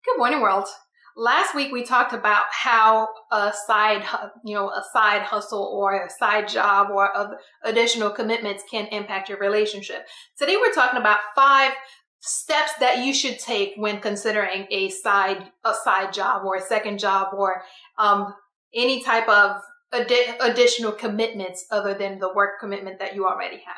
Good morning, world. Last week we talked about how a side hustle or a side job or additional commitments can impact your relationship. Today we're talking about 5 steps that you should take when considering a side job or a second job or any type of additional commitments other than the work commitment that you already have.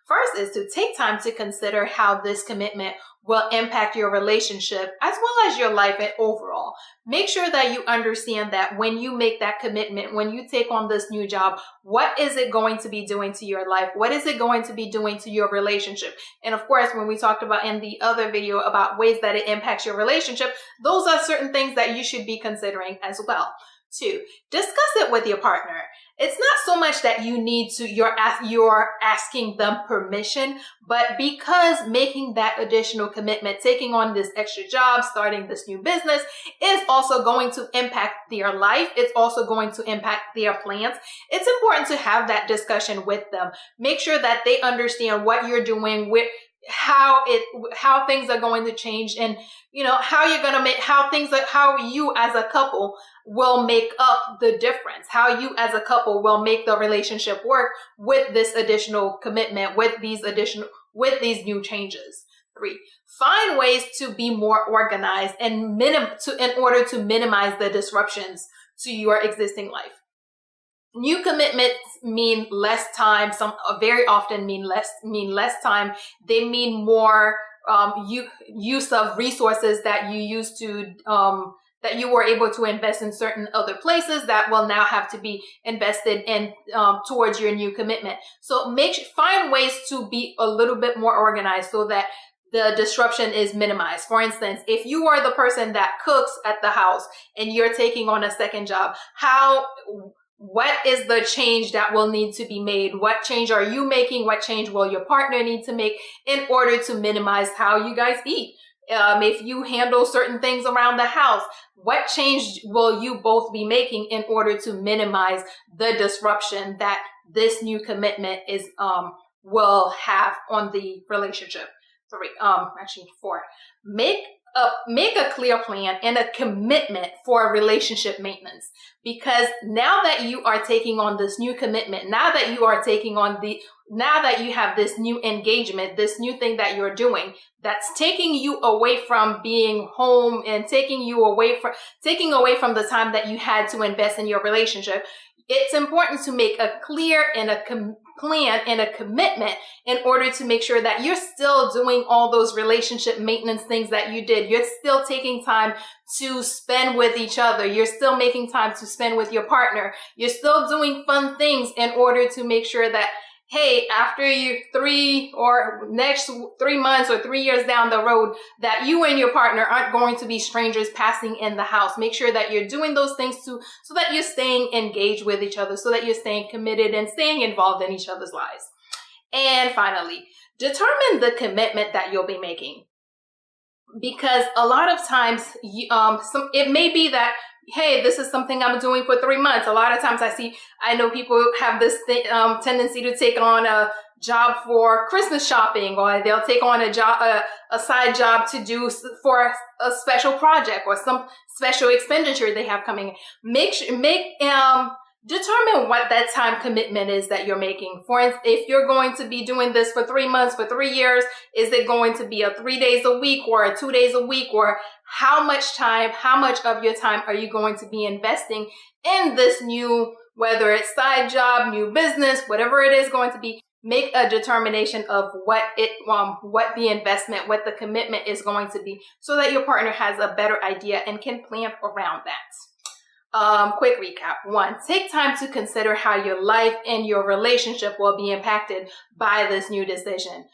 First is to take time to consider how this commitment will impact your relationship as well as your life and overall. Make sure that you understand that when you make that commitment, when you take on this new job, what is it going to be doing to your life? What is it going to be doing to your relationship? And of course, when we talked about in the other video about ways that it impacts your relationship, those are certain things that you should be considering as well. 2, discuss it with your partner. It's not so much that you're asking them permission, but because making that additional commitment, taking on this extra job, starting this new business is also going to impact their life. It's also going to impact their plans. It's important to have that discussion with them. Make sure that they understand what you're doing, with how things are going to change, and how you're going to make how you as a couple will make up the difference, how you as a couple will make the relationship work with this additional commitment, with these new changes. 3, find ways to be more organized and in order to minimize the disruptions to your existing life. New commitments mean less time. Some very often mean less time. They mean more use of resources that you used to that you were able to invest in certain other places that will now have to be invested in towards your new commitment. So find ways to be a little bit more organized so that the disruption is minimized. For instance, if you are the person that cooks at the house and you're taking on a second job, what is the change that will need to be made? What change are you making? What change will your partner need to make in order to minimize how you guys eat? If you handle certain things around the house, what change will you both be making in order to minimize the disruption that this new commitment will have on the relationship? 4, make a clear plan and a commitment for relationship maintenance. Because now that you are taking on this new commitment, now that you have this new engagement, this new thing that you're doing, that's taking you away from being home and taking away from the time that you had to invest in your relationship, it's important to make a clear and a plan and a commitment in order to make sure that you're still doing all those relationship maintenance things that you did. You're still taking time to spend with each other. You're still making time to spend with your partner. You're still doing fun things in order to make sure that, hey, after 3 months or 3 years down the road, that you and your partner aren't going to be strangers passing in the house. Make sure that you're doing those things so that you're staying engaged with each other, so that you're staying committed and staying involved in each other's lives. And finally, determine the commitment that you'll be making. Because a lot of times, it may be that, hey, this is something I'm doing for 3 months. A lot of times I know people have this tendency to take on a job for Christmas shopping, or they'll take on a side job to do for a special project or some special expenditure they have coming in. Determine what that time commitment is that you're making. For instance, if you're going to be doing this for 3 months, for 3 years, is it going to be a 3 days a week or a 2 days a week? Or how much of your time are you going to be investing in this new, whether it's side job, new business, whatever it is going to be? Make a determination of what the investment, what the commitment is going to be, so that your partner has a better idea and can plan around that. Quick recap. 1, take time to consider how your life and your relationship will be impacted by this new decision.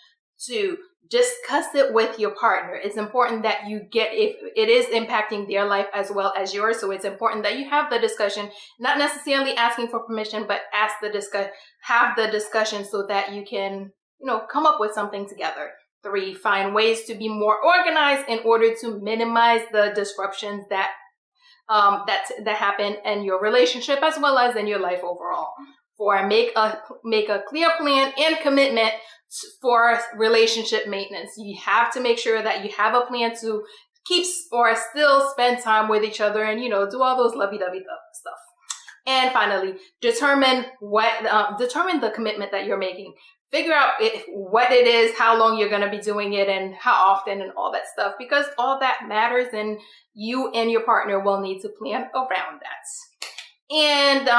2, discuss it with your partner. It's important that if it is impacting their life as well as yours. So it's important that you have the discussion, not necessarily asking for permission, but have the discussion so that you can, come up with something together. 3, find ways to be more organized in order to minimize the disruptions that happen in your relationship as well as in your life overall. 4, make a clear plan and commitment for relationship maintenance. You have to make sure that you have a plan to keep or still spend time with each other and, do all those lovey-dovey stuff. And finally, determine the commitment that you're making. Figure out what it is, how long you're going to be doing it, and how often, and all that stuff, because all that matters, and you and your partner will need to plan around that. And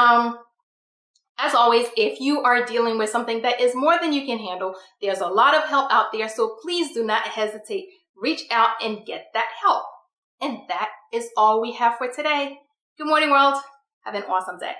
as always, if you are dealing with something that is more than you can handle, there's a lot of help out there, so please do not hesitate. Reach out and get that help. And that is all we have for today. Good morning, world. Have an awesome day.